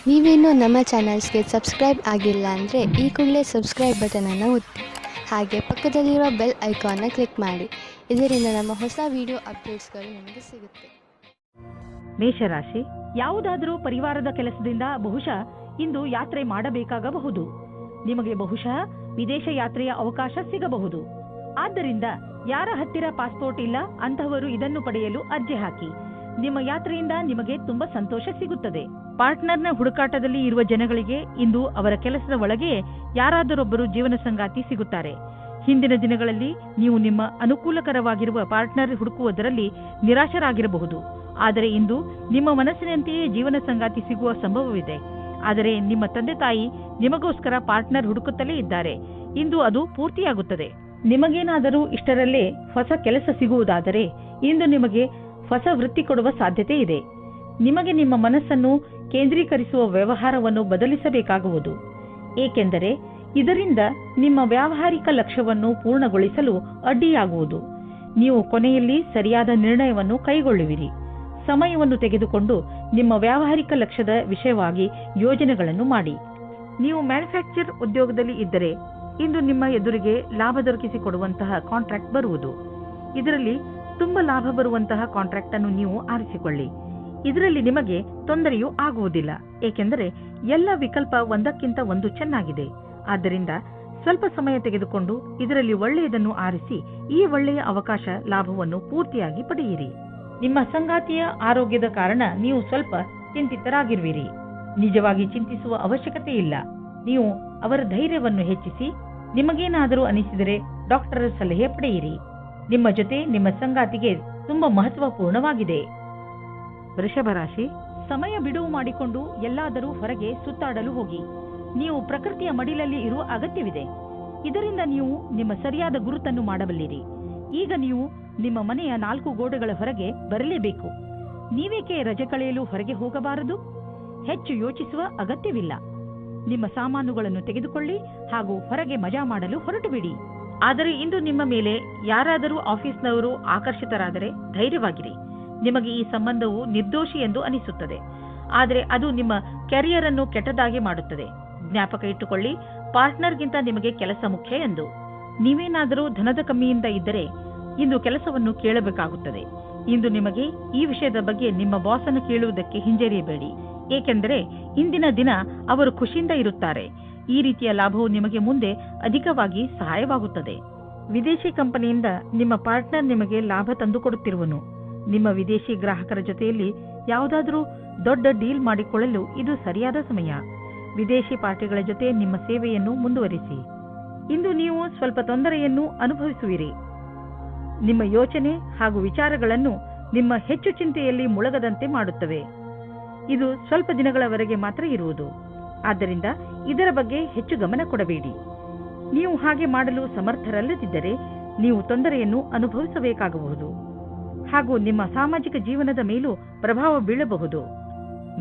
ನೀವೇನೂ ನಮ್ಮ ಚಾನಲ್ಸ್ಗೆ ಸಬ್ಸ್ಕ್ರೈಬ್ ಆಗಿಲ್ಲ ಅಂದರೆ ಈ ಕೂಡಲೇ ಸಬ್ಸ್ಕ್ರೈಬ್ ಬಟನನ್ನು ಒತ್ತಿ ಹಾಗೆ ಪಕ್ಕದಲ್ಲಿರೋ ಬೆಲ್ ಐಕಾನ್ನ ಕ್ಲಿಕ್ ಮಾಡಿ. ಇದರಿಂದ ನಮ್ಮ ಹೊಸ ವಿಡಿಯೋ ಅಪ್ಡೇಟ್ಸ್ಗಳು ನಿಮಗೆ ಸಿಗುತ್ತೆ. ಮೇಷರಾಶಿ, ಯಾವುದಾದರೂ ಪರಿವಾರದ ಕೆಲಸದಿಂದ ಬಹುಶಃ ಇಂದು ಯಾತ್ರೆ ಮಾಡಬೇಕಾಗಬಹುದು. ನಿಮಗೆ ಬಹುಶಃ ವಿದೇಶ ಯಾತ್ರೆಯ ಅವಕಾಶ ಸಿಗಬಹುದು. ಆದ್ದರಿಂದ ಯಾರ ಹತ್ತಿರ ಪಾಸ್ಪೋರ್ಟ್ ಇಲ್ಲ ಅಂತಹವರು ಇದನ್ನು ಪಡೆಯಲು ಅರ್ಜಿ ಹಾಕಿ. ನಿಮ್ಮ ಯಾತ್ರೆಯಿಂದ ನಿಮಗೆ ತುಂಬಾ ಸಂತೋಷ ಸಿಗುತ್ತದೆ. ಪಾರ್ಟ್ನರ್ನ ಹುಡುಕಾಟದಲ್ಲಿ ಇರುವ ಜನಗಳಿಗೆ ಇಂದು ಅವರ ಕೆಲಸದ ಒಳಗೆ ಯಾರಾದರೊಬ್ಬರು ಜೀವನ ಸಂಗಾತಿ ಸಿಗುತ್ತಾರೆ. ಹಿಂದಿನ ದಿನಗಳಲ್ಲಿ ನೀವು ನಿಮ್ಮ ಅನುಕೂಲಕರವಾಗಿರುವ ಪಾರ್ಟ್ನರ್ ಹುಡುಕುವುದರಲ್ಲಿ ನಿರಾಶರಾಗಿರಬಹುದು. ಆದರೆ ಇಂದು ನಿಮ್ಮ ಮನಸ್ಸಿನಂತೆಯೇ ಜೀವನ ಸಂಗಾತಿ ಸಿಗುವ ಸಂಭವವಿದೆ. ಆದರೆ ನಿಮ್ಮ ತಂದೆ ತಾಯಿ ನಿಮಗೋಸ್ಕರ ಪಾರ್ಟ್ನರ್ ಹುಡುಕುತ್ತಲೇ ಇದ್ದಾರೆ. ಇಂದು ಅದು ಪೂರ್ತಿಯಾಗುತ್ತದೆ. ನಿಮಗೇನಾದರೂ ಇಷ್ಟರಲ್ಲೇ ಹೊಸ ಕೆಲಸ ಸಿಗುವುದಾದರೆ ಇಂದು ನಿಮಗೆ ಹೊಸ ವೃತ್ತಿ ಕೊಡುವ ಸಾಧ್ಯತೆ ಇದೆ. ನಿಮಗೆ ನಿಮ್ಮ ಮನಸ್ಸನ್ನು ಕೇಂದ್ರೀಕರಿಸುವ ವ್ಯವಹಾರವನ್ನು ಬದಲಿಸಬೇಕಾಗುವುದು. ಏಕೆಂದರೆ ಇದರಿಂದ ನಿಮ್ಮ ವ್ಯಾವಹಾರಿಕ ಲಕ್ಷ್ಯವನ್ನು ಪೂರ್ಣಗೊಳಿಸಲು ಅಡ್ಡಿಯಾಗುವುದು. ನೀವು ಕೊನೆಯಲ್ಲಿ ಸರಿಯಾದ ನಿರ್ಣಯವನ್ನು ಕೈಗೊಳ್ಳುವಿರಿ. ಸಮಯವನ್ನು ತೆಗೆದುಕೊಂಡು ನಿಮ್ಮ ವ್ಯಾವಹಾರಿಕ ಲಕ್ಷ್ಯದ ವಿಷಯವಾಗಿ ಯೋಜನೆಗಳನ್ನು ಮಾಡಿ. ನೀವು ಮ್ಯಾನುಫ್ಯಾಕ್ಚರ್ ಉದ್ಯೋಗದಲ್ಲಿ ಇದ್ದರೆ ಇಂದು ನಿಮ್ಮ ಎದುರಿಗೆ ಲಾಭ ದೊರಕಿಸಿಕೊಡುವಂತಹ ಕಾಂಟ್ರಾಕ್ಟ್ ಬರುವುದು. ಇದರಲ್ಲಿ ತುಂಬಾ ಲಾಭ ಬರುವಂತಹ ಕಾಂಟ್ರಾಕ್ಟ್ ಅನ್ನು ನೀವು ಆರಿಸಿಕೊಳ್ಳಿ. ಇದರಲ್ಲಿ ನಿಮಗೆ ತೊಂದರೆಯೂ ಆಗುವುದಿಲ್ಲ. ಏಕೆಂದರೆ ಎಲ್ಲ ವಿಕಲ್ಪ ಒಂದಕ್ಕಿಂತ ಒಂದು ಚೆನ್ನಾಗಿದೆ. ಆದ್ದರಿಂದ ಸ್ವಲ್ಪ ಸಮಯ ತೆಗೆದುಕೊಂಡು ಇದರಲ್ಲಿ ಒಳ್ಳೆಯದನ್ನು ಆರಿಸಿ ಈ ಒಳ್ಳೆಯ ಅವಕಾಶ ಲಾಭವನ್ನು ಪೂರ್ತಿಯಾಗಿ ಪಡೆಯಿರಿ. ನಿಮ್ಮ ಸಂಗಾತಿಯ ಆರೋಗ್ಯದ ಕಾರಣ ನೀವು ಸ್ವಲ್ಪ ಚಿಂತಿತರಾಗಿರುವಿರಿ. ನಿಜವಾಗಿ ಚಿಂತಿಸುವ ಅವಶ್ಯಕತೆ ಇಲ್ಲ. ನೀವು ಅವರ ಧೈರ್ಯವನ್ನು ಹೆಚ್ಚಿಸಿ. ನಿಮಗೇನಾದರೂ ಅನಿಸಿದರೆ ಡಾಕ್ಟರ್ ಸಲಹೆ ಪಡೆಯಿರಿ. ನಿಮ್ಮ ಜೊತೆ ನಿಮ್ಮ ಸಂಗಾತಿಗೆ ತುಂಬಾ ಮಹತ್ವಪೂರ್ಣವಾಗಿದೆ. ವೃಷಭ ರಾಶಿ, ಸಮಯ ಬಿಡುವು ಮಾಡಿಕೊಂಡು ಎಲ್ಲಾದರೂ ಹೊರಗೆ ಸುತ್ತಾಡಲು ಹೋಗಿ. ನೀವು ಪ್ರಕೃತಿಯ ಮಡಿಲಲ್ಲಿ ಇರುವ ಅಗತ್ಯವಿದೆ. ಇದರಿಂದ ನೀವು ನಿಮ್ಮ ಸರಿಯಾದ ಗುರುತನ್ನು ಮಾಡಬಲ್ಲಿರಿ. ಈಗ ನೀವು ನಿಮ್ಮ ಮನೆಯ 4 ಗೋಡೆಗಳ ಹೊರಗೆ ಬರಲೇಬೇಕು. ನೀವೇಕೆ ರಜೆ ಕಳೆಯಲು ಹೊರಗೆ ಹೋಗಬಾರದು? ಹೆಚ್ಚು ಯೋಚಿಸುವ ಅಗತ್ಯವಿಲ್ಲ. ನಿಮ್ಮ ಸಾಮಾನುಗಳನ್ನು ತೆಗೆದುಕೊಳ್ಳಿ ಹಾಗೂ ಹೊರಗೆ ಮಜಾ ಮಾಡಲು ಹೊರಟು ಬಿಡಿ. ಆದರೆ ಇಂದು ನಿಮ್ಮ ಮೇಲೆ ಯಾರಾದರೂ ಆಫೀಸ್ನವರು ಆಕರ್ಷಿತರಾದರೆ ಧೈರ್ಯವಾಗಿರಿ. ನಿಮಗೆ ಈ ಸಂಬಂಧವು ನಿರ್ದೋಷಿ ಎಂದು ಅನಿಸುತ್ತದೆ. ಆದರೆ ಅದು ನಿಮ್ಮ ಕೆರಿಯರ್ ಅನ್ನು ಕೆಟ್ಟದಾಗಿ ಮಾಡುತ್ತದೆ. ಜ್ಞಾಪಕ ಇಟ್ಟುಕೊಳ್ಳಿ, ಪಾರ್ಟ್ನರ್ಗಿಂತ ನಿಮಗೆ ಕೆಲಸ ಮುಖ್ಯ ಎಂದು. ನೀವೇನಾದರೂ ಧನದ ಕಮ್ಮಿಯಿಂದ ಇದ್ದರೆ ಇಂದು ಕೆಲಸವನ್ನು ಕೇಳಬೇಕಾಗುತ್ತದೆ. ಇಂದು ನಿಮಗೆ ಈ ವಿಷಯದ ಬಗ್ಗೆ ನಿಮ್ಮ ಬಾಸನ್ನು ಕೇಳುವುದಕ್ಕೆ ಹಿಂಜರಿಯಬೇಡಿ. ಏಕೆಂದರೆ ಇಂದಿನ ದಿನ ಅವರು ಖುಷಿಯಿಂದ ಇರುತ್ತಾರೆ. ಈ ರೀತಿಯ ಲಾಭವು ನಿಮಗೆ ಮುಂದೆ ಅಧಿಕವಾಗಿ ಸಹಾಯವಾಗುತ್ತದೆ. ವಿದೇಶಿ ಕಂಪನಿಯಿಂದ ನಿಮ್ಮ ಪಾರ್ಟ್ನರ್ ನಿಮಗೆ ಲಾಭ ತಂದುಕೊಡುತ್ತಿರುವನು. ನಿಮ್ಮ ವಿದೇಶಿ ಗ್ರಾಹಕರ ಜೊತೆಯಲ್ಲಿ ಯಾವುದಾದರೂ ದೊಡ್ಡ ಡೀಲ್ ಮಾಡಿಕೊಳ್ಳಲು ಇದು ಸರಿಯಾದ ಸಮಯ. ವಿದೇಶಿ ಪಾರ್ಟಿಗಳ ಜೊತೆ ನಿಮ್ಮ ಸೇವೆಯನ್ನು ಮುಂದುವರಿಸಿ. ಇಂದು ನೀವು ಸ್ವಲ್ಪ ತೊಂದರೆಯನ್ನು ಅನುಭವಿಸುವಿರಿ. ನಿಮ್ಮ ಯೋಚನೆ ಹಾಗೂ ವಿಚಾರಗಳನ್ನು ನಿಮ್ಮ ಹೆಚ್ಚು ಚಿಂತೆಯಲ್ಲಿ ಮುಳುಗದಂತೆ ಮಾಡುತ್ತವೆ. ಇದು ಸ್ವಲ್ಪ ದಿನಗಳವರೆಗೆ ಮಾತ್ರ ಇರುವುದು. ಆದ್ದರಿಂದ ಇದರ ಬಗ್ಗೆ ಹೆಚ್ಚು ಗಮನ ಕೊಡಬೇಡಿ. ನೀವು ಹಾಗೆ ಮಾಡಲು ಸಮರ್ಥರಲ್ಲದಿದ್ದರೆ ನೀವು ತೊಂದರೆಯನ್ನು ಅನುಭವಿಸಬೇಕಾಗಬಹುದು ಹಾಗೂ ನಿಮ್ಮ ಸಾಮಾಜಿಕ ಜೀವನದ ಮೇಲೂ ಪ್ರಭಾವ ಬೀಳಬಹುದು.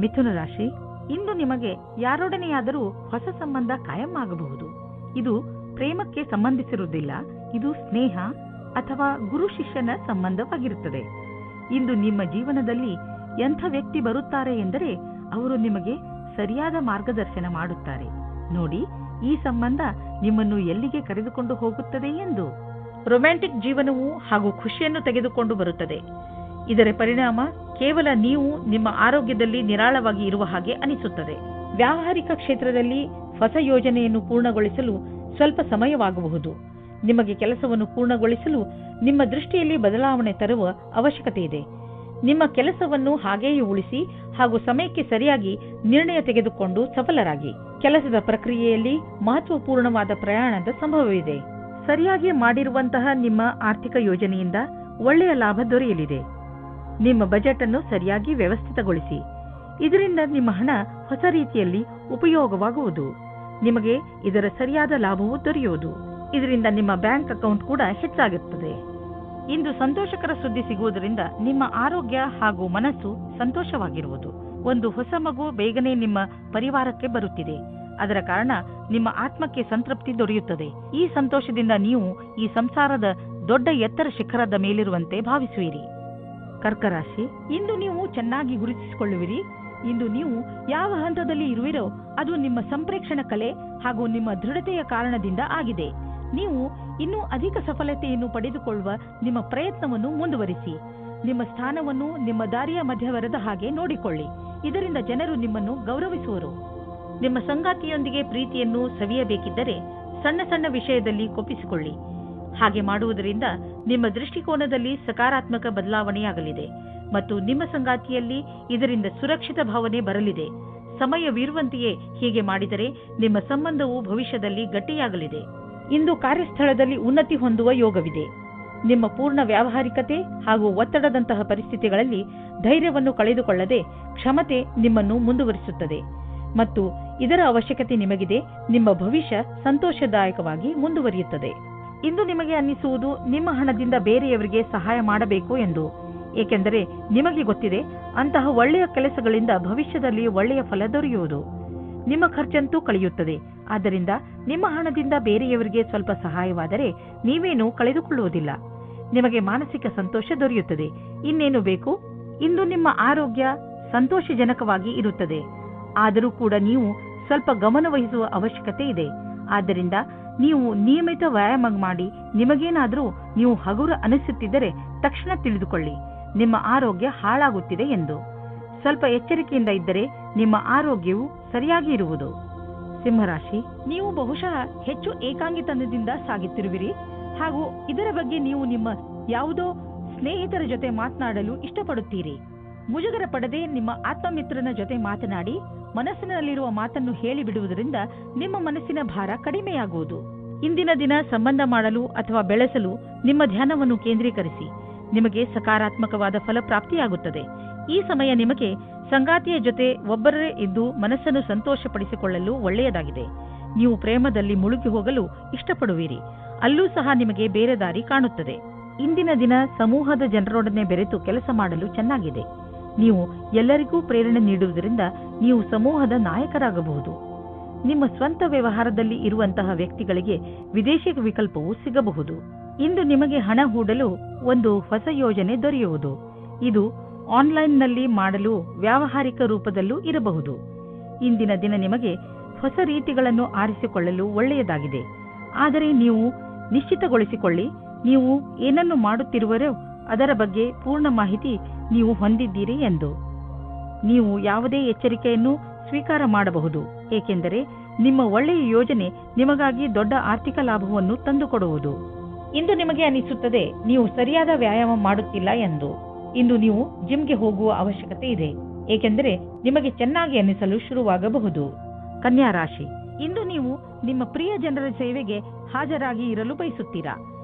ಮಿಥುನ ರಾಶಿ, ಇಂದು ನಿಮಗೆ ಯಾರೊಡನೆಯಾದರೂ ಹೊಸ ಸಂಬಂಧ ಕಾಯಂ ಆಗಬಹುದು. ಇದು ಪ್ರೇಮಕ್ಕೆ ಸಂಬಂಧಿಸಿರುವುದಿಲ್ಲ. ಇದು ಸ್ನೇಹ ಅಥವಾ ಗುರು ಶಿಷ್ಯನ ಸಂಬಂಧವಾಗಿರುತ್ತದೆ. ಇಂದು ನಿಮ್ಮ ಜೀವನದಲ್ಲಿ ಎಂಥ ವ್ಯಕ್ತಿ ಬರುತ್ತಾರೆ ಎಂದರೆ ಅವರು ನಿಮಗೆ ಸರಿಯಾದ ಮಾರ್ಗದರ್ಶನ ಮಾಡುತ್ತಾರೆ. ನೋಡಿ, ಈ ಸಂಬಂಧ ನಿಮ್ಮನ್ನು ಎಲ್ಲಿಗೆ ಕರೆದುಕೊಂಡು ಹೋಗುತ್ತದೆ ಎಂದು. ರೊಮ್ಯಾಂಟಿಕ್ ಜೀವನವು ಹಾಗೂ ಖುಷಿಯನ್ನು ತೆಗೆದುಕೊಂಡು ಬರುತ್ತದೆ. ಇದರ ಪರಿಣಾಮ ಕೇವಲ ನೀವು ನಿಮ್ಮ ಆರೋಗ್ಯದಲ್ಲಿ ನಿರಾಳವಾಗಿ ಇರುವ ಹಾಗೆ ಅನಿಸುತ್ತದೆ. ವ್ಯಾವಹಾರಿಕ ಕ್ಷೇತ್ರದಲ್ಲಿ ಹೊಸ ಯೋಜನೆಯನ್ನು ಪೂರ್ಣಗೊಳಿಸಲು ಸ್ವಲ್ಪ ಸಮಯವಾಗಬಹುದು. ನಿಮಗೆ ಕೆಲಸವನ್ನು ಪೂರ್ಣಗೊಳಿಸಲು ನಿಮ್ಮ ದೃಷ್ಟಿಯಲ್ಲಿ ಬದಲಾವಣೆ ತರುವ ಅವಶ್ಯಕತೆ ಇದೆ. ನಿಮ್ಮ ಕೆಲಸವನ್ನು ಹಾಗೆಯೇ ಉಳಿಸಿ ಹಾಗೂ ಸಮಯಕ್ಕೆ ಸರಿಯಾಗಿ ನಿರ್ಣಯ ತೆಗೆದುಕೊಂಡು ಸಫಲರಾಗಿ. ಕೆಲಸದ ಪ್ರಕ್ರಿಯೆಯಲ್ಲಿ ಮಹತ್ವಪೂರ್ಣವಾದ ಪ್ರಯಾಣದ ಸಂಭವವಿದೆ. ಸರಿಯಾಗಿ ಮಾಡಿರುವಂತಹ ನಿಮ್ಮ ಆರ್ಥಿಕ ಯೋಜನೆಯಿಂದ ಒಳ್ಳೆಯ ಲಾಭ ದೊರೆಯಲಿದೆ. ನಿಮ್ಮ ಬಜೆಟ್ ಅನ್ನು ಸರಿಯಾಗಿ ವ್ಯವಸ್ಥಿತಗೊಳಿಸಿ. ಇದರಿಂದ ನಿಮ್ಮ ಹಣ ಹೊಸ ರೀತಿಯಲ್ಲಿ ಉಪಯೋಗವಾಗುವುದು. ನಿಮಗೆ ಇದರ ಸರಿಯಾದ ಲಾಭವು ದೊರೆಯುವುದು. ಇದರಿಂದ ನಿಮ್ಮ ಬ್ಯಾಂಕ್ ಅಕೌಂಟ್ ಕೂಡ ಹೆಚ್ಚಾಗುತ್ತದೆ. ಇಂದು ಸಂತೋಷಕರ ಸುದ್ದಿ ಸಿಗುವುದರಿಂದ ನಿಮ್ಮ ಆರೋಗ್ಯ ಹಾಗೂ ಮನಸ್ಸು ಸಂತೋಷವಾಗಿರುವುದು. ಒಂದು ಹೊಸ ಮಗು ಬೇಗನೆ ನಿಮ್ಮ ಪರಿವಾರಕ್ಕೆ ಬರುತ್ತಿದೆ. ಅದರ ಕಾರಣ ನಿಮ್ಮ ಆತ್ಮಕ್ಕೆ ಸಂತೃಪ್ತಿ ದೊರೆಯುತ್ತದೆ. ಈ ಸಂತೋಷದಿಂದ ನೀವು ಈ ಸಂಸಾರದ ದೊಡ್ಡ ಎತ್ತರ ಶಿಖರದ ಮೇಲಿರುವಂತೆ ಭಾವಿಸುವಿರಿ. ಕರ್ಕ ರಾಶಿ, ಇಂದು ನೀವು ಚೆನ್ನಾಗಿ ಗುರುತಿಸಿಕೊಳ್ಳುವಿರಿ. ಇಂದು ನೀವು ಯಾವ ಹಂತದಲ್ಲಿ ಇರುವಿರೋ ಅದು ನಿಮ್ಮ ಸಂಪ್ರೇಕ್ಷಣ ಕಲೆ ಹಾಗೂ ನಿಮ್ಮ ದೃಢತೆಯ ಕಾರಣದಿಂದ ಆಗಿದೆ. ನೀವು ಇನ್ನೂ ಅಧಿಕ ಸಫಲತೆಯನ್ನು ಪಡೆದುಕೊಳ್ಳುವ ನಿಮ್ಮ ಪ್ರಯತ್ನವನ್ನು ಮುಂದುವರಿಸಿ. ನಿಮ್ಮ ಸ್ಥಾನವನ್ನು ನಿಮ್ಮ ದಾರಿಯ ಮಧ್ಯವರದ ಹಾಗೆ ನೋಡಿಕೊಳ್ಳಿ. ಇದರಿಂದ ಜನರು ನಿಮ್ಮನ್ನು ಗೌರವಿಸುವರು. ನಿಮ್ಮ ಸಂಗಾತಿಯೊಂದಿಗೆ ಪ್ರೀತಿಯನ್ನು ಸವಿಯಬೇಕಿದ್ದರೆ ಸಣ್ಣ ಸಣ್ಣ ವಿಷಯದಲ್ಲಿ ಕೊಪ್ಪಿಸಿಕೊಳ್ಳಿ. ಹಾಗೆ ಮಾಡುವುದರಿಂದ ನಿಮ್ಮ ದೃಷ್ಟಿಕೋನದಲ್ಲಿ ಸಕಾರಾತ್ಮಕ ಬದಲಾವಣೆಯಾಗಲಿದೆ ಮತ್ತು ನಿಮ್ಮ ಸಂಗಾತಿಯಲ್ಲಿ ಇದರಿಂದ ಸುರಕ್ಷಿತ ಭಾವನೆ ಬರಲಿದೆ. ಸಮಯವಿರುವಂತೆಯೇ ಹೀಗೆ ಮಾಡಿದರೆ ನಿಮ್ಮ ಸಂಬಂಧವು ಭವಿಷ್ಯದಲ್ಲಿ ಗಟ್ಟಿಯಾಗಲಿದೆ. ಇಂದು ಕಾರ್ಯಸ್ಥಳದಲ್ಲಿ ಉನ್ನತಿ ಹೊಂದುವ ಯೋಗವಿದೆ. ನಿಮ್ಮ ಪೂರ್ಣ ವ್ಯಾವಹಾರಿಕತೆ ಹಾಗೂ ಒತ್ತಡದಂತಹ ಪರಿಸ್ಥಿತಿಗಳಲ್ಲಿ ಧೈರ್ಯವನ್ನು ಕಳೆದುಕೊಳ್ಳದೆ ಕ್ಷಮತೆ ನಿಮ್ಮನ್ನು ಮುಂದುವರಿಸುತ್ತದೆ ಮತ್ತು ಇದರ ಅವಶ್ಯಕತೆ ನಿಮಗಿದೆ. ನಿಮ್ಮ ಭವಿಷ್ಯ ಸಂತೋಷದಾಯಕವಾಗಿ ಮುಂದುವರಿಯುತ್ತದೆ. ಇಂದು ನಿಮಗೆ ಅನ್ನಿಸುವುದು ನಿಮ್ಮ ಹಣದಿಂದ ಬೇರೆಯವರಿಗೆ ಸಹಾಯ ಮಾಡಬೇಕು ಎಂದು, ಏಕೆಂದರೆ ನಿಮಗೆ ಗೊತ್ತಿದೆ ಅಂತಹ ಒಳ್ಳೆಯ ಕೆಲಸಗಳಿಂದ ಭವಿಷ್ಯದಲ್ಲಿ ಒಳ್ಳೆಯ ಫಲ ದೊರೆಯುವುದು. ನಿಮ್ಮ ಖರ್ಚಂತೂ ಕಳೆಯುತ್ತದೆ. ಆದ್ದರಿಂದ ನಿಮ್ಮ ಹಣದಿಂದ ಬೇರೆಯವರಿಗೆ ಸ್ವಲ್ಪ ಸಹಾಯವಾದರೆ ನೀವೇನೂ ಕಳೆದುಕೊಳ್ಳುವುದಿಲ್ಲ. ನಿಮಗೆ ಮಾನಸಿಕ ಸಂತೋಷ ದೊರೆಯುತ್ತದೆ. ಇನ್ನೇನು ಬೇಕು? ಇಂದು ನಿಮ್ಮ ಆರೋಗ್ಯ ಸಂತೋಷಜನಕವಾಗಿ ಇರುತ್ತದೆ. ಆದರೂ ಕೂಡ ನೀವು ಸ್ವಲ್ಪ ಗಮನ ವಹಿಸುವ ಅವಶ್ಯಕತೆ ಇದೆ. ಆದ್ದರಿಂದ ನೀವು ನಿಯಮಿತ ವ್ಯಾಯಾಮ ಮಾಡಿ. ನಿಮಗೇನಾದರೂ ನೀವು ಹಗುರ ಅನಿಸುತ್ತಿದ್ದರೆ ತಕ್ಷಣ ತಿಳಿದುಕೊಳ್ಳಿ, ನಿಮ್ಮ ಆರೋಗ್ಯ ಹಾಳಾಗುತ್ತಿದೆ ಎಂದು. ಸ್ವಲ್ಪ ಎಚ್ಚರಿಕೆಯಿಂದ ಇದ್ದರೆ ನಿಮ್ಮ ಆರೋಗ್ಯವು ಸರಿಯಾಗಿ ಇರುವುದು. ಸಿಂಹರಾಶಿ, ನೀವು ಬಹುಶಃ ಹೆಚ್ಚು ಏಕಾಂಗಿತನದಿಂದ ಸಾಗುತ್ತಿರುವಿರಿ ಹಾಗೂ ಇದರ ಬಗ್ಗೆ ನೀವು ನಿಮ್ಮ ಯಾವುದೋ ಸ್ನೇಹಿತರ ಜೊತೆ ಮಾತನಾಡಲು ಇಷ್ಟಪಡುತ್ತೀರಿ. ಮುಜುಗರ ಪಡದೆ ನಿಮ್ಮ ಆತ್ಮಮಿತ್ರನ ಜೊತೆ ಮಾತನಾಡಿ ಮನಸ್ಸಿನಲ್ಲಿರುವ ಮಾತನ್ನು ಹೇಳಿಬಿಡುವುದರಿಂದ ನಿಮ್ಮ ಮನಸ್ಸಿನ ಭಾರ ಕಡಿಮೆಯಾಗುವುದು. ಇಂದಿನ ದಿನ ಸಂಬಂಧ ಮಾಡಲು ಅಥವಾ ಬೆಳೆಸಲು ನಿಮ್ಮ ಧ್ಯಾನವನ್ನು ಕೇಂದ್ರೀಕರಿಸಿ. ನಿಮಗೆ ಸಕಾರಾತ್ಮಕವಾದ ಫಲ ಪ್ರಾಪ್ತಿಯಾಗುತ್ತದೆ. ಈ ಸಮಯ ನಿಮಗೆ ಸಂಗಾತಿಯ ಜೊತೆ ಒಬ್ಬರೇ ಇದ್ದು ಮನಸ್ಸನ್ನು ಸಂತೋಷಪಡಿಸಿಕೊಳ್ಳಲು ಒಳ್ಳೆಯದಾಗಿದೆ. ನೀವು ಪ್ರೇಮದಲ್ಲಿ ಮುಳುಗಿ ಹೋಗಲು ಇಷ್ಟಪಡುವಿರಿ. ಅಲ್ಲೂ ಸಹ ನಿಮಗೆ ಬೇರೆ ದಾರಿ ಕಾಣುತ್ತದೆ. ಇಂದಿನ ದಿನ ಸಮೂಹದ ಜನರೊಡನೆ ಬೆರೆತು ಕೆಲಸ ಮಾಡಲು ಚೆನ್ನಾಗಿದೆ. ನೀವು ಎಲ್ಲರಿಗೂ ಪ್ರೇರಣೆ ನೀಡುವುದರಿಂದ ನೀವು ಸಮೂಹದ ನಾಯಕರಾಗಬಹುದು. ನಿಮ್ಮ ಸ್ವಂತ ವ್ಯವಹಾರದಲ್ಲಿ ಇರುವಂತಹ ವ್ಯಕ್ತಿಗಳಿಗೆ ವಿದೇಶಿ ವಿಕಲ್ಪವೂ ಸಿಗಬಹುದು. ಇಂದು ನಿಮಗೆ ಹಣ ಹೂಡಲು ಒಂದು ಹೊಸ ಯೋಜನೆ ದೊರೆಯುವುದು. ಇದು ಆನ್ಲೈನ್ನಲ್ಲಿ ಮಾಡಲು ವ್ಯಾವಹಾರಿಕ ರೂಪದಲ್ಲೂ ಇರಬಹುದು. ಇಂದಿನ ದಿನ ನಿಮಗೆ ಹೊಸ ರೀತಿಗಳನ್ನು ಆರಿಸಿಕೊಳ್ಳಲು ಒಳ್ಳೆಯದಾಗಿದೆ. ಆದರೆ ನೀವು ನಿಶ್ಚಿತಗೊಳಿಸಿಕೊಳ್ಳಿ, ನೀವು ಏನನ್ನು ಮಾಡುತ್ತಿರುವರೋ ಅದರ ಬಗ್ಗೆ ಪೂರ್ಣ ಮಾಹಿತಿ ನೀವು ಹೊಂದಿದ್ದೀರಿ ಎಂದು. ನೀವು ಯಾವುದೇ ಎಚ್ಚರಿಕೆಯನ್ನು ಸ್ವೀಕಾರ ಮಾಡಬಹುದು, ಏಕೆಂದರೆ ನಿಮ್ಮ ಒಳ್ಳೆಯ ಯೋಜನೆ ನಿಮಗಾಗಿ ದೊಡ್ಡ ಆರ್ಥಿಕ ಲಾಭವನ್ನು ತಂದುಕೊಡುವುದು. ಇಂದು ನಿಮಗೆ ಅನಿಸುತ್ತದೆ ನೀವು ಸರಿಯಾದ ವ್ಯಾಯಾಮ ಮಾಡುತ್ತಿಲ್ಲ ಎಂದು. ಇಂದು ನೀವು ಜಿಮ್ಗೆ ಹೋಗುವ ಅವಶ್ಯಕತೆ ಇದೆ, ಏಕೆಂದರೆ ನಿಮಗೆ ಚೆನ್ನಾಗಿ ಅನಿಸಲು ಶುರುವಾಗಬಹುದು. ಕನ್ಯಾ ರಾಶಿ, ಇಂದು ನೀವು ನಿಮ್ಮ ಪ್ರಿಯ ಜನರ ಸೇವೆಗೆ ಹಾಜರಾಗಿ ಇರಲು ಬಯಸುತ್ತೀರಾ.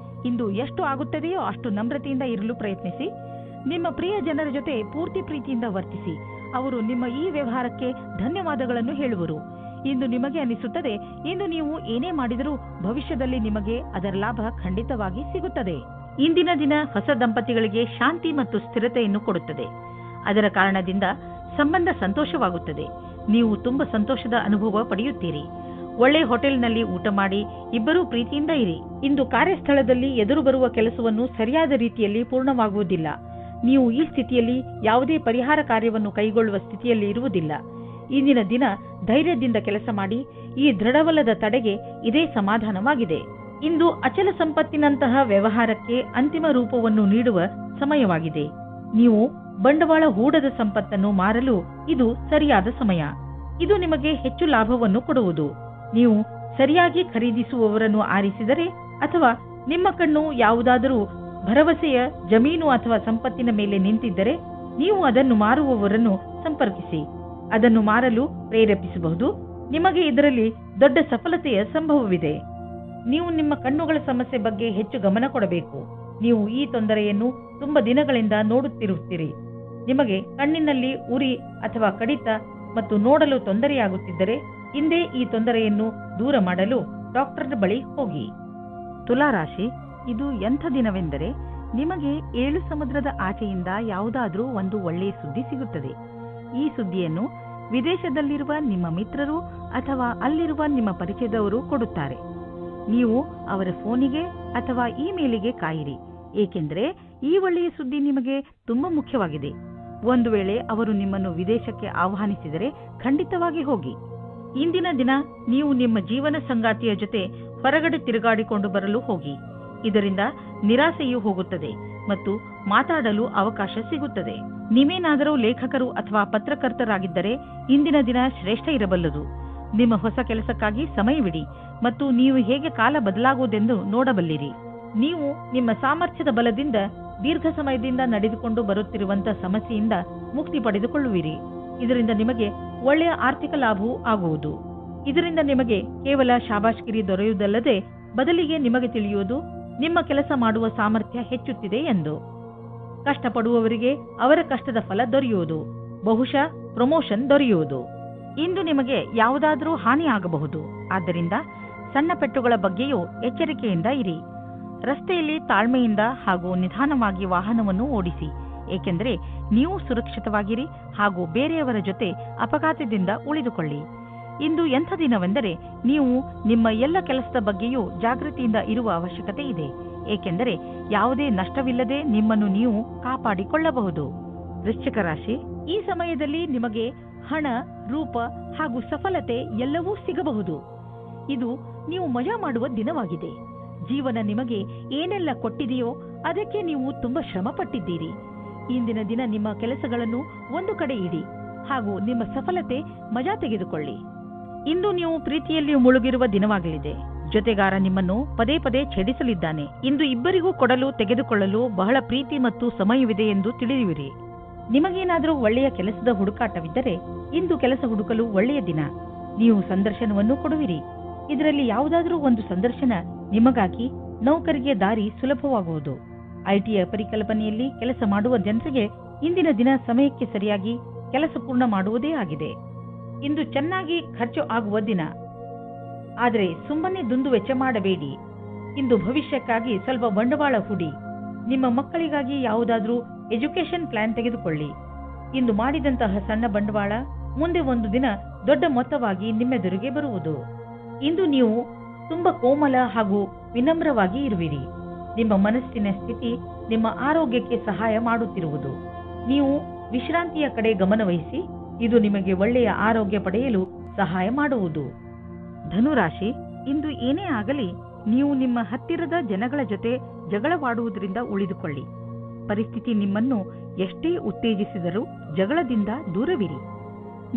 ಇಂದು ಎಷ್ಟು ಆಗುತ್ತದೆಯೋ ಅಷ್ಟು ನಮ್ರತೆಯಿಂದ ಇರಲು ಪ್ರಯತ್ನಿಸಿ. ನಿಮ್ಮ ಪ್ರಿಯ ಜನರ ಜೊತೆ ಪೂರ್ತಿ ಪ್ರೀತಿಯಿಂದ ವರ್ತಿಸಿ. ಅವರು ನಿಮ್ಮ ಈ ವ್ಯವಹಾರಕ್ಕೆ ಧನ್ಯವಾದಗಳನ್ನು ಹೇಳುವರು. ಇಂದು ನಿಮಗೆ ಅನಿಸುತ್ತದೆ ಇಂದು ನೀವು ಏನೇ ಮಾಡಿದರೂ ಭವಿಷ್ಯದಲ್ಲಿ ನಿಮಗೆ ಅದರ ಲಾಭ ಖಂಡಿತವಾಗಿ ಸಿಗುತ್ತದೆ. ಇಂದಿನ ದಿನ ಹೊಸ ದಂಪತಿಗಳಿಗೆ ಶಾಂತಿ ಮತ್ತು ಸ್ಥಿರತೆಯನ್ನು ಕೊಡುತ್ತದೆ. ಅದರ ಕಾರಣದಿಂದ ಸಂಬಂಧ ಸಂತೋಷವಾಗುತ್ತದೆ. ನೀವು ತುಂಬಾ ಸಂತೋಷದ ಅನುಭವ ಪಡೆಯುತ್ತೀರಿ. ಒಳ್ಳೆ ಹೋಟೆಲ್ನಲ್ಲಿ ಊಟ ಮಾಡಿ ಇಬ್ಬರೂ ಪ್ರೀತಿಯಿಂದ ಇರಿ. ಇಂದು ಕಾರ್ಯಸ್ಥಳದಲ್ಲಿ ಎದುರು ಬರುವ ಕೆಲಸವನ್ನು ಸರಿಯಾದ ರೀತಿಯಲ್ಲಿ ಪೂರ್ಣವಾಗುವುದಿಲ್ಲ. ನೀವು ಈ ಸ್ಥಿತಿಯಲ್ಲಿ ಯಾವುದೇ ಪರಿಹಾರ ಕಾರ್ಯವನ್ನು ಕೈಗೊಳ್ಳುವ ಸ್ಥಿತಿಯಲ್ಲಿ ಇರುವುದಿಲ್ಲ. ಇಂದಿನ ದಿನ ಧೈರ್ಯದಿಂದ ಕೆಲಸ ಮಾಡಿ. ಈ ದೃಢವಲ್ಲದ ತಡೆಗೆ ಇದೇ ಸಮಾಧಾನವಾಗಿದೆ. ಇಂದು ಅಚಲ ಸಂಪತ್ತಿನಂತಹ ವ್ಯವಹಾರಕ್ಕೆ ಅಂತಿಮ ರೂಪವನ್ನು ನೀಡುವ ಸಮಯವಾಗಿದೆ. ನೀವು ಬಂಡವಾಳ ಹೂಡದ ಸಂಪತ್ತನ್ನು ಮಾರಲು ಇದು ಸರಿಯಾದ ಸಮಯ. ಇದು ನಿಮಗೆ ಹೆಚ್ಚು ಲಾಭವನ್ನು ಕೊಡುವುದು. ನೀವು ಸರಿಯಾಗಿ ಖರೀದಿಸುವವರನ್ನು ಆರಿಸಿದರೆ ಅಥವಾ ನಿಮ್ಮ ಕಣ್ಣು ಯಾವುದಾದರೂ ಭರವಸೆಯ ಜಮೀನು ಅಥವಾ ಸಂಪತ್ತಿನ ಮೇಲೆ ನಿಂತಿದ್ದರೆ ನೀವು ಅದನ್ನು ಮಾರುವವರನ್ನು ಸಂಪರ್ಕಿಸಿ. ಅದನ್ನು ಮಾರಲು ಪ್ರೇರೇಪಿಸಬಹುದು. ನಿಮಗೆ ಇದರಲ್ಲಿ ದೊಡ್ಡ ಸಫಲತೆಯ ಸಂಭವವಿದೆ. ನೀವು ನಿಮ್ಮ ಕಣ್ಣುಗಳ ಸಮಸ್ಯೆ ಬಗ್ಗೆ ಹೆಚ್ಚು ಗಮನ ಕೊಡಬೇಕು. ನೀವು ಈ ತೊಂದರೆಯನ್ನು ತುಂಬಾ ದಿನಗಳಿಂದ ನೋಡುತ್ತಿರುತ್ತೀರಿ. ನಿಮಗೆ ಕಣ್ಣಿನಲ್ಲಿ ಉರಿ ಅಥವಾ ಕಡಿತ ಮತ್ತು ನೋಡಲು ತೊಂದರೆಯಾಗುತ್ತಿದ್ದರೆ ಹಿಂದೆ ಈ ತೊಂದರೆಯನ್ನು ದೂರ ಮಾಡಲು ಡಾಕ್ಟರ್ ಬಳಿ ಹೋಗಿ. ತುಲಾರಾಶಿ, ಇದು ಎಂಥ ದಿನವೆಂದರೆ ನಿಮಗೆ 7 ಸಮುದ್ರದ ಆಚೆಯಿಂದ ಯಾವುದಾದ್ರೂ ಒಂದು ಒಳ್ಳೆಯ ಸುದ್ದಿ ಸಿಗುತ್ತದೆ. ಈ ಸುದ್ದಿಯನ್ನು ವಿದೇಶದಲ್ಲಿರುವ ನಿಮ್ಮ ಮಿತ್ರರು ಅಥವಾ ಅಲ್ಲಿರುವ ನಿಮ್ಮ ಪರಿಚಯದವರು ಕೊಡುತ್ತಾರೆ. ನೀವು ಅವರ ಫೋನಿಗೆ ಅಥವಾ ಇಮೇಲಿಗೆ ಕಾಯಿರಿ, ಏಕೆಂದರೆ ಈ ಒಳ್ಳೆಯ ಸುದ್ದಿ ನಿಮಗೆ ತುಂಬಾ ಮುಖ್ಯವಾಗಿದೆ. ಒಂದು ವೇಳೆ ಅವರು ನಿಮ್ಮನ್ನು ವಿದೇಶಕ್ಕೆ ಆಹ್ವಾನಿಸಿದರೆ ಖಂಡಿತವಾಗಿ ಹೋಗಿ. ಇಂದಿನ ದಿನ ನೀವು ನಿಮ್ಮ ಜೀವನ ಸಂಗಾತಿಯ ಜೊತೆ ಹೊರಗಡೆ ತಿರುಗಾಡಿಕೊಂಡು ಬರಲು ಹೋಗಿ. ಇದರಿಂದ ನಿರಾಸೆಯೂ ಹೋಗುತ್ತದೆ ಮತ್ತು ಮಾತಾಡಲು ಅವಕಾಶ ಸಿಗುತ್ತದೆ. ನೀವೇನಾದರೂ ಲೇಖಕರು ಅಥವಾ ಪತ್ರಕರ್ತರಾಗಿದ್ದರೆ ಇಂದಿನ ದಿನ ಶ್ರೇಷ್ಠ ಇರಬಲ್ಲದು. ನಿಮ್ಮ ಹೊಸ ಕೆಲಸಕ್ಕಾಗಿ ಸಮಯವಿಡಿ ಮತ್ತು ನೀವು ಹೇಗೆ ಕಾಲ ಬದಲಾಗುವುದೆಂದು ನೋಡಬಲ್ಲಿರಿ. ನೀವು ನಿಮ್ಮ ಸಾಮರ್ಥ್ಯದ ಬಲದಿಂದ ದೀರ್ಘ ಸಮಯದಿಂದ ನಡೆದುಕೊಂಡು ಬರುತ್ತಿರುವಂತಹ ಸಮಸ್ಯೆಯಿಂದ ಮುಕ್ತಿ ಪಡೆದುಕೊಳ್ಳುವಿರಿ. ಇದರಿಂದ ನಿಮಗೆ ಒಳ್ಳೆಯ ಆರ್ಥಿಕ ಲಾಭವೂ ಆಗುವುದು. ಇದರಿಂದ ನಿಮಗೆ ಕೇವಲ ಶಾಬಾಷ್ಗಿರಿ ದೊರೆಯುವುದಲ್ಲದೆ ಬದಲಿಗೆ ನಿಮಗೆ ತಿಳಿಯುವುದು ನಿಮ್ಮ ಕೆಲಸ ಮಾಡುವ ಸಾಮರ್ಥ್ಯ ಹೆಚ್ಚುತ್ತಿದೆ ಎಂದು. ಕಷ್ಟಪಡುವವರಿಗೆ ಅವರ ಕಷ್ಟದ ಫಲ ದೊರೆಯುವುದು, ಬಹುಶಃ ಪ್ರಮೋಷನ್ ದೊರೆಯುವುದು. ಇಂದು ನಿಮಗೆ ಯಾವುದಾದರೂ ಹಾನಿ ಆಗಬಹುದು. ಆದ್ದರಿಂದ ಸಣ್ಣ ಪೆಟ್ಟುಗಳ ಬಗ್ಗೆಯೂ ಎಚ್ಚರಿಕೆಯಿಂದ ಇರಿ. ರಸ್ತೆಯಲ್ಲಿ ತಾಳ್ಮೆಯಿಂದ ಹಾಗೂ ನಿಧಾನವಾಗಿ ವಾಹನವನ್ನು ಓಡಿಸಿ, ಏಕೆಂದರೆ ನೀವು ಸುರಕ್ಷಿತವಾಗಿರಿ ಹಾಗೂ ಬೇರೆಯವರ ಜೊತೆ ಅಪಘಾತದಿಂದ ಉಳಿದುಕೊಳ್ಳಿ. ಇಂದು ಎಂಥ ದಿನವೆಂದರೆ ನೀವು ನಿಮ್ಮ ಎಲ್ಲ ಕೆಲಸದ ಬಗ್ಗೆಯೂ ಜಾಗೃತಿಯಿಂದ ಇರುವ ಅವಶ್ಯಕತೆ ಇದೆ, ಏಕೆಂದರೆ ಯಾವುದೇ ನಷ್ಟವಿಲ್ಲದೆ ನಿಮ್ಮನ್ನು ನೀವು ಕಾಪಾಡಿಕೊಳ್ಳಬಹುದು. ವೃಶ್ಚಿಕ ರಾಶಿ, ಈ ಸಮಯದಲ್ಲಿ ನಿಮಗೆ ಹಣ, ರೂಪ ಹಾಗೂ ಸಫಲತೆ ಎಲ್ಲವೂ ಸಿಗಬಹುದು. ಇದು ನೀವು ಮಜಾ ಮಾಡುವ ದಿನವಾಗಿದೆ. ಜೀವನ ನಿಮಗೆ ಏನೆಲ್ಲ ಕೊಟ್ಟಿದೆಯೋ ಅದಕ್ಕೆ ನೀವು ತುಂಬಾ ಶ್ರಮ ಪಟ್ಟಿದ್ದೀರಿ. ಇಂದಿನ ದಿನ ನಿಮ್ಮ ಕೆಲಸಗಳನ್ನು ಒಂದು ಕಡೆ ಇಡಿ ಹಾಗೂ ನಿಮ್ಮ ಸಫಲತೆ ಮಜಾ ತೆಗೆದುಕೊಳ್ಳಿ. ಇಂದು ನೀವು ಪ್ರೀತಿಯಲ್ಲಿ ಮುಳುಗಿರುವ ದಿನವಾಗಲಿದೆ. ಜೊತೆಗಾರ ನಿಮ್ಮನ್ನು ಪದೇ ಪದೇ ಛೇಡಿಸಲಿದ್ದಾನೆ. ಇಂದು ಇಬ್ಬರಿಗೂ ಕೊಡಲು ತೆಗೆದುಕೊಳ್ಳಲು ಬಹಳ ಪ್ರೀತಿ ಮತ್ತು ಸಮಯವಿದೆ ಎಂದು ತಿಳಿಯುವಿರಿ. ನಿಮಗೇನಾದರೂ ಒಳ್ಳೆಯ ಕೆಲಸದ ಹುಡುಕಾಟವಿದ್ದರೆ ಇಂದು ಕೆಲಸ ಹುಡುಕಲು ಒಳ್ಳೆಯ ದಿನ. ನೀವು ಸಂದರ್ಶನವನ್ನು ಕೊಡುವಿರಿ. ಇದರಲ್ಲಿ ಯಾವುದಾದರೂ ಒಂದು ಸಂದರ್ಶನ ನಿಮಗಾಗಿ ನೌಕರಿಗೆ ದಾರಿ ಸುಲಭವಾಗುವುದು. ಐಟಿಯ ಪರಿಕಲ್ಪನೆಯಲ್ಲಿ ಕೆಲಸ ಮಾಡುವ ಜನರಿಗೆ ಇಂದಿನ ದಿನ ಸಮಯಕ್ಕೆ ಸರಿಯಾಗಿ ಕೆಲಸ ಪೂರ್ಣ ಮಾಡುವುದೇ ಆಗಿದೆ. ಇಂದು ಚೆನ್ನಾಗಿ ಖರ್ಚು ಆಗುವ ದಿನ. ಆದರೆ ಸುಮ್ಮನೆ ದುಂದು ವೆಚ್ಚ ಮಾಡಬೇಡಿ. ಇಂದು ಭವಿಷ್ಯಕ್ಕಾಗಿ ಸ್ವಲ್ಪ ಬಂಡವಾಳ ಹೂಡಿ. ನಿಮ್ಮ ಮಕ್ಕಳಿಗಾಗಿ ಯಾವುದಾದ್ರೂ ಎಜುಕೇಶನ್ ಪ್ಲಾನ್ ತೆಗೆದುಕೊಳ್ಳಿ. ಇಂದು ಮಾಡಿದಂತಹ ಸಣ್ಣ ಬಂಡವಾಳ ಮುಂದೆ ಒಂದು ದಿನ ದೊಡ್ಡ ಮೊತ್ತವಾಗಿ ನಿಮ್ಮೆದುರಿಗೆ ಬರುವುದು. ಇಂದು ನೀವು ತುಂಬಾ ಕೋಮಲ ಹಾಗೂ ವಿನಮ್ರವಾಗಿ ಇರುವಿರಿ. ನಿಮ್ಮ ಮನಸ್ಸಿನ ಸ್ಥಿತಿ ನಿಮ್ಮ ಆರೋಗ್ಯಕ್ಕೆ ಸಹಾಯ ಮಾಡುತ್ತಿರುವುದು. ನೀವು ವಿಶ್ರಾಂತಿಯ ಕಡೆ ಗಮನವಹಿಸಿ. ಇದು ನಿಮಗೆ ಒಳ್ಳೆಯ ಆರೋಗ್ಯ ಪಡೆಯಲು ಸಹಾಯ ಮಾಡುವುದು. ಧನುರಾಶಿ, ಇಂದು ಏನೇ ಆಗಲಿ ನೀವು ನಿಮ್ಮ ಹತ್ತಿರದ ಜನಗಳ ಜೊತೆ ಜಗಳವಾಡುವುದರಿಂದ ಉಳಿದುಕೊಳ್ಳಿ. ಪರಿಸ್ಥಿತಿ ನಿಮ್ಮನ್ನು ಎಷ್ಟೇ ಉತ್ತೇಜಿಸಿದರೂ ಜಗಳದಿಂದ ದೂರವಿರಿ.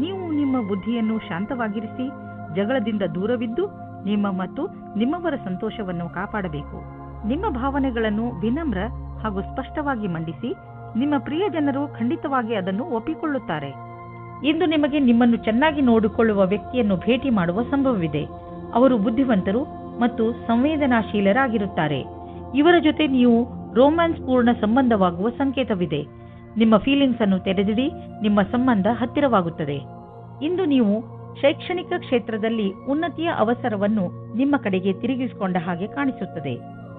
ನೀವು ನಿಮ್ಮ ಬುದ್ಧಿಯನ್ನು ಶಾಂತವಾಗಿರಿಸಿ ಜಗಳದಿಂದ ದೂರವಿದ್ದು ನಿಮ್ಮ ಮತ್ತು ನಿಮ್ಮವರ ಸಂತೋಷವನ್ನು ಕಾಪಾಡಬೇಕು. ನಿಮ್ಮ ಭಾವನೆಗಳನ್ನು ವಿನಮ್ರ ಹಾಗೂ ಸ್ಪಷ್ಟವಾಗಿ ಮಂಡಿಸಿ. ನಿಮ್ಮ ಪ್ರಿಯ ಜನರು ಖಂಡಿತವಾಗಿ ಅದನ್ನು ಒಪ್ಪಿಕೊಳ್ಳುತ್ತಾರೆ. ಇಂದು ನಿಮಗೆ ನಿಮ್ಮನ್ನು ಚೆನ್ನಾಗಿ ನೋಡಿಕೊಳ್ಳುವ ವ್ಯಕ್ತಿಯನ್ನು ಭೇಟಿ ಮಾಡುವ ಸಂಭವವಿದೆ. ಅವರು ಬುದ್ಧಿವಂತರು ಮತ್ತು ಸಂವೇದನಾಶೀಲರಾಗಿರುತ್ತಾರೆ. ಇವರ ಜೊತೆ ನೀವು ರೋಮ್ಯಾನ್ಸ್ ಪೂರ್ಣ ಸಂಬಂಧವಾಗುವ ಸಂಕೇತವಿದೆ. ನಿಮ್ಮ ಫೀಲಿಂಗ್ಸ್ ಅನ್ನು ತೆರೆದಿಡಿ. ನಿಮ್ಮ ಸಂಬಂಧ ಹತ್ತಿರವಾಗುತ್ತದೆ. ಇಂದು ನೀವು ಶೈಕ್ಷಣಿಕ ಕ್ಷೇತ್ರದಲ್ಲಿ ಉನ್ನತಿಯ ಅವಸರವನ್ನು ನಿಮ್ಮ ಕಡೆಗೆ ತಿರುಗಿಸಿಕೊಂಡ ಹಾಗೆ ಕಾಣಿಸುತ್ತದೆ.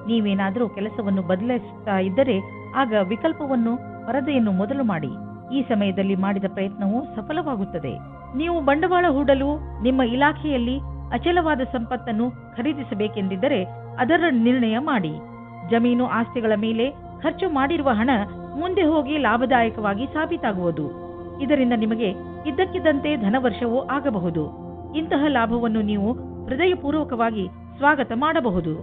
ನೀವೇನಾದರೂ ಕೆಲಸವನ್ನು ಬದಲಾಯಿಸುತ್ತಾ ಇದ್ದರೆ ಆಗ ವಿಕಲ್ಪವನ್ನು ವರದಿಯನ್ನು ಮೊದಲು ಮಾಡಿ. ಈ ಸಮಯದಲ್ಲಿ ಮಾಡಿದ ಪ್ರಯತ್ನವು ಸಫಲವಾಗುತ್ತದೆ. ನೀವು ಬಂಡವಾಳ ಹೂಡಲು ನಿಮ್ಮ ಇಲಾಖೆಯಲ್ಲಿ ಅಚಲವಾದ ಸಂಪತ್ತನ್ನು ಖರೀದಿಸಬೇಕೆಂದಿದ್ದರೆ ಅದರ ನಿರ್ಣಯ ಮಾಡಿ. ಜಮೀನು ಆಸ್ತಿಗಳ ಮೇಲೆ ಖರ್ಚು ಮಾಡಿರುವ ಹಣ ಮುಂದೆ ಹೋಗಿ ಲಾಭದಾಯಕವಾಗಿ ಸಾಬೀತಾಗುವುದು. ಇದರಿಂದ ನಿಮಗೆ ಇದ್ದಕ್ಕಿದ್ದಂತೆ ಧನವರ್ಷವೂ ಆಗಬಹುದು. ಇಂತಹ ಲಾಭವನ್ನು ನೀವು ಹೃದಯಪೂರ್ವಕವಾಗಿ ಸ್ವಾಗತ ಮಾಡಬಹುದು.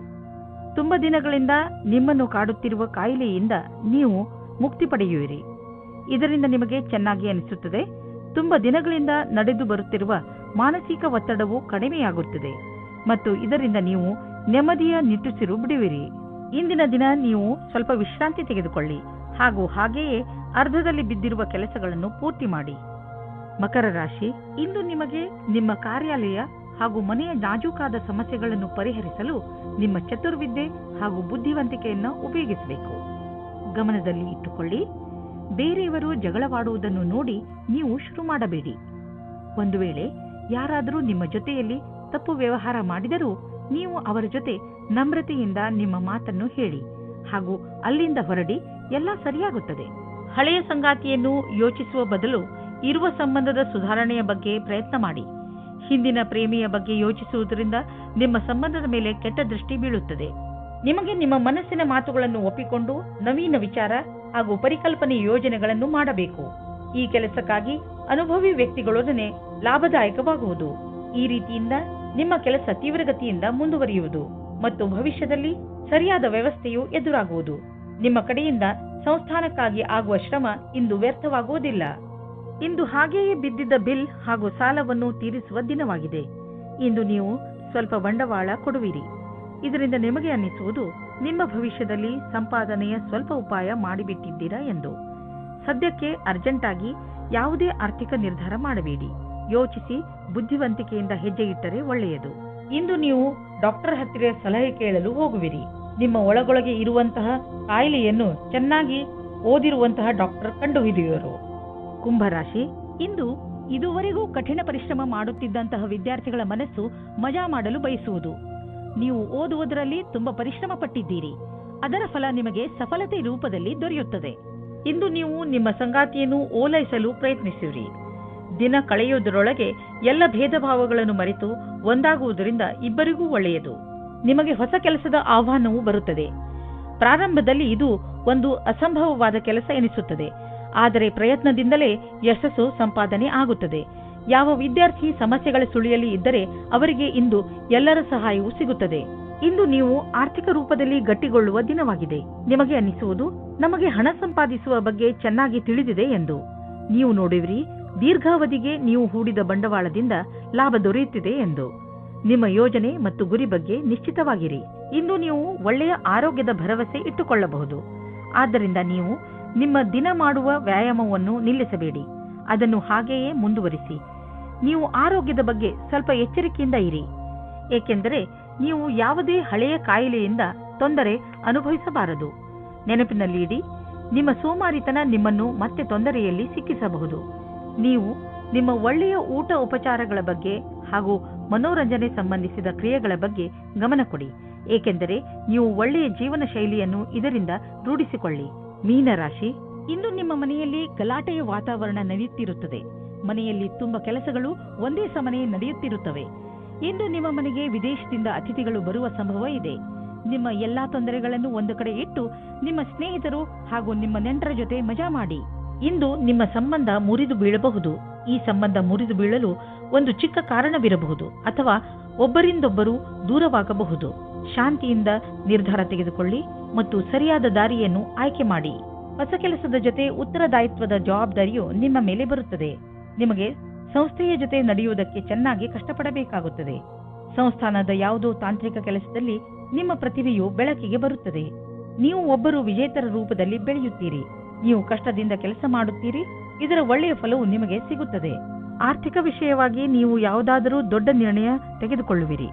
ತುಂಬ ದಿನಗಳಿಂದ ನಿಮ್ಮನ್ನು ಕಾಡುತ್ತಿರುವ ಕಾಯಿಲೆಯಿಂದ ನೀವು ಮುಕ್ತಿ ಪಡೆಯುವಿರಿ. ಇದರಿಂದ ನಿಮಗೆ ಚೆನ್ನಾಗಿ ಅನಿಸುತ್ತದೆ. ತುಂಬ ದಿನಗಳಿಂದ ನಡೆದು ಬರುತ್ತಿರುವ ಮಾನಸಿಕ ಒತ್ತಡವು ಕಡಿಮೆಯಾಗುತ್ತದೆ ಮತ್ತು ಇದರಿಂದ ನೀವು ನೆಮ್ಮದಿಯ ನಿಟ್ಟುಸಿರು ಬಿಡುವಿರಿ. ಇಂದಿನ ದಿನ ನೀವು ಸ್ವಲ್ಪ ವಿಶ್ರಾಂತಿ ತೆಗೆದುಕೊಳ್ಳಿ ಹಾಗೂ ಹಾಗೆಯೇ ಅರ್ಧದಲ್ಲಿ ಬಿದ್ದಿರುವ ಕೆಲಸಗಳನ್ನು ಪೂರ್ತಿ ಮಾಡಿ. ಮಕರ ರಾಶಿ, ಇಂದು ನಿಮಗೆ ನಿಮ್ಮ ಕಾರ್ಯಾಲಯ ಹಾಗೂ ಮನೆಯ ನಾಜೂಕಾದ ಸಮಸ್ಯೆಗಳನ್ನು ಪರಿಹರಿಸಲು ನಿಮ್ಮ ಚತುರ್ವಿದ್ಯೆ ಹಾಗೂ ಬುದ್ಧಿವಂತಿಕೆಯನ್ನು ಉಪಯೋಗಿಸಬೇಕು. ಗಮನದಲ್ಲಿ ಇಟ್ಟುಕೊಳ್ಳಿ. ಬೇರೆಯವರು ಜಗಳವಾಡುವುದನ್ನು ನೋಡಿ ನೀವು ಶುರು ಮಾಡಬೇಡಿ. ಒಂದು ವೇಳೆ ಯಾರಾದರೂ ನಿಮ್ಮ ಜೊತೆಯಲ್ಲಿ ತಪ್ಪು ವ್ಯವಹಾರ ಮಾಡಿದರೂ ನೀವು ಅವರ ಜೊತೆ ನಮ್ರತೆಯಿಂದ ನಿಮ್ಮ ಮಾತನ್ನು ಹೇಳಿ ಹಾಗೂ ಅಲ್ಲಿಂದ ಹೊರಡಿ. ಎಲ್ಲ ಸರಿಯಾಗುತ್ತದೆ. ಹಳೆಯ ಸಂಗಾತಿಯನ್ನು ಯೋಚಿಸುವ ಬದಲು ಇರುವ ಸಂಬಂಧದ ಸುಧಾರಣೆಯ ಬಗ್ಗೆ ಪ್ರಯತ್ನ ಮಾಡಿ. ಹಿಂದಿನ ಪ್ರೇಮಿಯ ಬಗ್ಗೆ ಯೋಚಿಸುವುದರಿಂದ ನಿಮ್ಮ ಸಂಬಂಧದ ಮೇಲೆ ಕೆಟ್ಟ ದೃಷ್ಟಿ ಬೀಳುತ್ತದೆ. ನಿಮಗೆ ನಿಮ್ಮ ಮನಸ್ಸಿನ ಮಾತುಗಳನ್ನು ಒಪ್ಪಿಕೊಂಡು ನವೀನ ವಿಚಾರ ಹಾಗೂ ಪರಿಕಲ್ಪನೆ ಯೋಜನೆಗಳನ್ನು ಮಾಡಬೇಕು. ಈ ಕೆಲಸಕ್ಕಾಗಿ ಅನುಭವಿ ವ್ಯಕ್ತಿಗಳೊಡನೆ ಲಾಭದಾಯಕವಾಗುವುದು. ಈ ರೀತಿಯಿಂದ ನಿಮ್ಮ ಕೆಲಸ ತೀವ್ರಗತಿಯಿಂದ ಮುಂದುವರಿಯುವುದು ಮತ್ತು ಭವಿಷ್ಯದಲ್ಲಿ ಸರಿಯಾದ ವ್ಯವಸ್ಥೆಯು ಎದುರಾಗುವುದು. ನಿಮ್ಮ ಕಡೆಯಿಂದ ಸಂಸ್ಥಾನಕ್ಕಾಗಿ ಆಗುವ ಶ್ರಮ ಇಂದು ವ್ಯರ್ಥವಾಗುವುದಿಲ್ಲ. ಇಂದು ಹಾಗೆಯೇ ಬಿದ್ದಿದ್ದ ಬಿಲ್ ಹಾಗೂ ಸಾಲವನ್ನು ತೀರಿಸುವ ದಿನವಾಗಿದೆ. ಇಂದು ನೀವು ಸ್ವಲ್ಪ ಬಂಡವಾಳ ಕೊಡುವಿರಿ. ಇದರಿಂದ ನಿಮಗೆ ಅನ್ನಿಸುವುದು ನಿಮ್ಮ ಭವಿಷ್ಯದಲ್ಲಿ ಸಂಪಾದನೆಯ ಸ್ವಲ್ಪ ಉಪಾಯ ಮಾಡಿಬಿಟ್ಟಿದ್ದೀರಾ ಎಂದು. ಸದ್ಯಕ್ಕೆ ಅರ್ಜೆಂಟ್ ಆಗಿ ಯಾವುದೇ ಆರ್ಥಿಕ ನಿರ್ಧಾರ ಮಾಡಬೇಡಿ. ಯೋಚಿಸಿ ಬುದ್ಧಿವಂತಿಕೆಯಿಂದ ಹೆಜ್ಜೆ ಇಟ್ಟರೆ ಒಳ್ಳೆಯದು. ಇಂದು ನೀವು ಡಾಕ್ಟರ್ ಹತ್ತಿರ ಸಲಹೆ ಕೇಳಲು ಹೋಗುವಿರಿ. ನಿಮ್ಮ ಒಳಗೊಳಗೆ ಇರುವಂತಹ ಕಾಯಿಲೆಯನ್ನು ಚೆನ್ನಾಗಿ ಓದಿರುವಂತಹ ಡಾಕ್ಟರ್ ಕಂಡುಹಿಡಿಯುವರು. ಕುಂಭರಾಶಿ, ಇಂದು ಇದುವರೆಗೂ ಕಠಿಣ ಪರಿಶ್ರಮ ಮಾಡುತ್ತಿದ್ದಂತಹ ವಿದ್ಯಾರ್ಥಿಗಳ ಮನಸ್ಸು ಮಜಾ ಮಾಡಲು ಬಯಸುವುದು. ನೀವು ಓದುವುದರಲ್ಲಿ ತುಂಬಾ ಪರಿಶ್ರಮ ಪಟ್ಟಿದ್ದೀರಿ. ಅದರ ಫಲ ನಿಮಗೆ ಸಫಲತೆ ರೂಪದಲ್ಲಿ ದೊರೆಯುತ್ತದೆ. ಇಂದು ನೀವು ನಿಮ್ಮ ಸಂಗಾತಿಯನ್ನು ಓಲೈಸಲು ಪ್ರಯತ್ನಿಸಿರಿ. ದಿನ ಕಳೆಯುವುದರೊಳಗೆ ಎಲ್ಲ ಭೇದ ಭಾವಗಳನ್ನು ಮರೆತು ಒಂದಾಗುವುದರಿಂದ ಇಬ್ಬರಿಗೂ ಒಳ್ಳೆಯದು. ನಿಮಗೆ ಹೊಸ ಕೆಲಸದ ಆಹ್ವಾನವೂ ಬರುತ್ತದೆ. ಪ್ರಾರಂಭದಲ್ಲಿ ಇದು ಒಂದು ಅಸಂಭವವಾದ ಕೆಲಸ ಎನಿಸುತ್ತದೆ, ಆದರೆ ಪ್ರಯತ್ನದಿಂದಲೇ ಯಶಸ್ಸು ಸಂಪಾದನೆ ಆಗುತ್ತದೆ. ಯಾವ ವಿದ್ಯಾರ್ಥಿ ಸಮಸ್ಯೆಗಳ ಸುಳಿಯಲ್ಲಿ ಇದ್ದರೆ ಅವರಿಗೆ ಇಂದು ಎಲ್ಲರ ಸಹಾಯವೂ ಸಿಗುತ್ತದೆ. ಇಂದು ನೀವು ಆರ್ಥಿಕ ರೂಪದಲ್ಲಿ ಗಟ್ಟಿಗೊಳ್ಳುವ ದಿನವಾಗಿದೆ. ನಿಮಗೆ ಅನ್ನಿಸುವುದು ನಮಗೆ ಹಣ ಸಂಪಾದಿಸುವ ಬಗ್ಗೆ ಚೆನ್ನಾಗಿ ತಿಳಿದಿದೆ ಎಂದು. ನೀವು ನೋಡುವಿರಿ, ದೀರ್ಘಾವಧಿಗೆ ನೀವು ಹೂಡಿದ ಬಂಡವಾಳದಿಂದ ಲಾಭ ದೊರೆಯುತ್ತಿದೆ ಎಂದು. ನಿಮ್ಮ ಯೋಜನೆ ಮತ್ತು ಗುರಿ ಬಗ್ಗೆ ನಿಶ್ಚಿತವಾಗಿರಿ. ಇಂದು ನೀವು ಒಳ್ಳೆಯ ಆರೋಗ್ಯದ ಭರವಸೆ ಇಟ್ಟುಕೊಳ್ಳಬಹುದು. ಆದ್ದರಿಂದ ನೀವು ನಿಮ್ಮ ದಿನ ಮಾಡುವ ವ್ಯಾಯಾಮವನ್ನು ನಿಲ್ಲಿಸಬೇಡಿ. ಅದನ್ನು ಹಾಗೆಯೇ ಮುಂದುವರಿಸಿ. ನೀವು ಆರೋಗ್ಯದ ಬಗ್ಗೆ ಸ್ವಲ್ಪ ಎಚ್ಚರಿಕೆಯಿಂದ ಇರಿ, ಏಕೆಂದರೆ ನೀವು ಯಾವುದೇ ಹಳೆಯ ಕಾಯಿಲೆಯಿಂದ ತೊಂದರೆ ಅನುಭವಿಸಬಾರದು. ನೆನಪಿನಲ್ಲಿಡಿ, ನಿಮ್ಮ ಸೋಮಾರಿತನ ನಿಮ್ಮನ್ನು ಮತ್ತೆ ತೊಂದರೆಯಲ್ಲಿ ಸಿಕ್ಕಿಸಬಹುದು. ನೀವು ನಿಮ್ಮ ಒಳ್ಳೆಯ ಊಟ ಉಪಚಾರಗಳ ಬಗ್ಗೆ ಹಾಗೂ ಮನೋರಂಜನೆ ಸಂಬಂಧಿಸಿದ ಕ್ರಿಯೆಗಳ ಬಗ್ಗೆ ಗಮನ ಕೊಡಿ, ಏಕೆಂದರೆ ನೀವು ಒಳ್ಳೆಯ ಜೀವನ ಶೈಲಿಯನ್ನು ಇದರಿಂದ ರೂಢಿಸಿಕೊಳ್ಳಿ. ಮೀನರಾಶಿ, ಇಂದು ನಿಮ್ಮ ಮನೆಯಲ್ಲಿ ಗಲಾಟೆಯ ವಾತಾವರಣ ನಡೆಯುತ್ತಿರುತ್ತದೆ. ಮನೆಯಲ್ಲಿ ತುಂಬ ಕೆಲಸಗಳು ಒಂದೇ ಸಮನೆ ನಡೆಯುತ್ತಿರುತ್ತವೆ. ಇಂದು ನಿಮ್ಮ ಮನೆಗೆ ವಿದೇಶದಿಂದ ಅತಿಥಿಗಳು ಬರುವ ಸಂಭವ ಇದೆ. ನಿಮ್ಮ ಎಲ್ಲಾ ತೊಂದರೆಗಳನ್ನು ಒಂದು ಕಡೆ ಇಟ್ಟು ನಿಮ್ಮ ಸ್ನೇಹಿತರು ಹಾಗೂ ನಿಮ್ಮ ನೆಂಟರ ಜೊತೆ ಮಜಾ ಮಾಡಿ. ಇಂದು ನಿಮ್ಮ ಸಂಬಂಧ ಮುರಿದು ಬೀಳಬಹುದು. ಈ ಸಂಬಂಧ ಮುರಿದು ಬೀಳಲು ಒಂದು ಚಿಕ್ಕ ಕಾರಣವಿರಬಹುದು ಅಥವಾ ಒಬ್ಬರಿಂದೊಬ್ಬರು ದೂರವಾಗಬಹುದು. ಶಾಂತಿಯಿಂದ ನಿರ್ಧಾರ ತೆಗೆದುಕೊಳ್ಳಿ ಮತ್ತು ಸರಿಯಾದ ದಾರಿಯನ್ನು ಆಯ್ಕೆ ಮಾಡಿ. ಹೊಸ ಕೆಲಸದ ಜೊತೆ ಉತ್ತರದಾಯಿತ್ವದ ಜವಾಬ್ದಾರಿಯು ನಿಮ್ಮ ಮೇಲೆ ಬರುತ್ತದೆ. ನಿಮಗೆ ಸಂಸ್ಥೆಯ ಜೊತೆ ನಡೆಯುವುದಕ್ಕೆ ಚೆನ್ನಾಗಿ ಕಷ್ಟಪಡಬೇಕಾಗುತ್ತದೆ. ಸಂಸ್ಥಾನದ ಯಾವುದೋ ತಾಂತ್ರಿಕ ಕೆಲಸದಲ್ಲಿ ನಿಮ್ಮ ಪ್ರತಿಭೆಯು ಬೆಳಕಿಗೆ ಬರುತ್ತದೆ. ನೀವು ಒಬ್ಬರು ವಿಜೇತರ ರೂಪದಲ್ಲಿ ಬೆಳೆಯುತ್ತೀರಿ. ನೀವು ಕಷ್ಟದಿಂದ ಕೆಲಸ ಮಾಡುತ್ತೀರಿ. ಇದರ ಒಳ್ಳೆಯ ಫಲವು ನಿಮಗೆ ಸಿಗುತ್ತದೆ. ಆರ್ಥಿಕ ವಿಷಯವಾಗಿ ನೀವು ಯಾವುದಾದರೂ ದೊಡ್ಡ ನಿರ್ಣಯ ತೆಗೆದುಕೊಳ್ಳುವಿರಿ.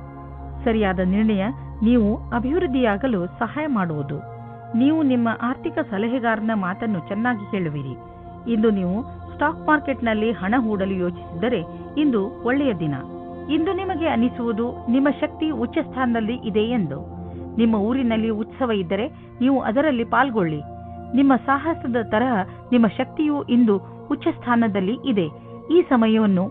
ಸರಿಯಾದ ನಿರ್ಣಯ ನೀವು ಅಭಿವೃದ್ಧಿಯಾಗಲು ಸಹಾಯ ಮಾಡುವುದು. ನೀವು ನಿಮ್ಮ ಆರ್ಥಿಕ ಸಲಹೆಗಾರನ ಮಾತನ್ನು ಚೆನ್ನಾಗಿ ಕೇಳುವಿರಿ. ಇಂದು ನೀವು ಸ್ಟಾಕ್ ಮಾರ್ಕೆಟ್ನಲ್ಲಿ ಹಣ ಹೂಡಲು ಯೋಚಿಸಿದರೆ ಇಂದು ಒಳ್ಳೆಯ ದಿನ. ಇಂದು ನಿಮಗೆ ಅನಿಸುವುದು ನಿಮ್ಮ ಶಕ್ತಿ ಉಚ್ಚ ಸ್ಥಾನದಲ್ಲಿ ಇದೆ ಎಂದು. ನಿಮ್ಮ ಊರಿನಲ್ಲಿ ಉತ್ಸವ ಇದ್ದರೆ ನೀವು ಅದರಲ್ಲಿ ಪಾಲ್ಗೊಳ್ಳಿ. ನಿಮ್ಮ ಸಾಹಸದ ತರಹ ನಿಮ್ಮ ಶಕ್ತಿಯು ಇಂದು ಉಚ್ಚ ಸ್ಥಾನದಲ್ಲಿ ಇದೆ. ಈ ಸಮಯವನ್ನು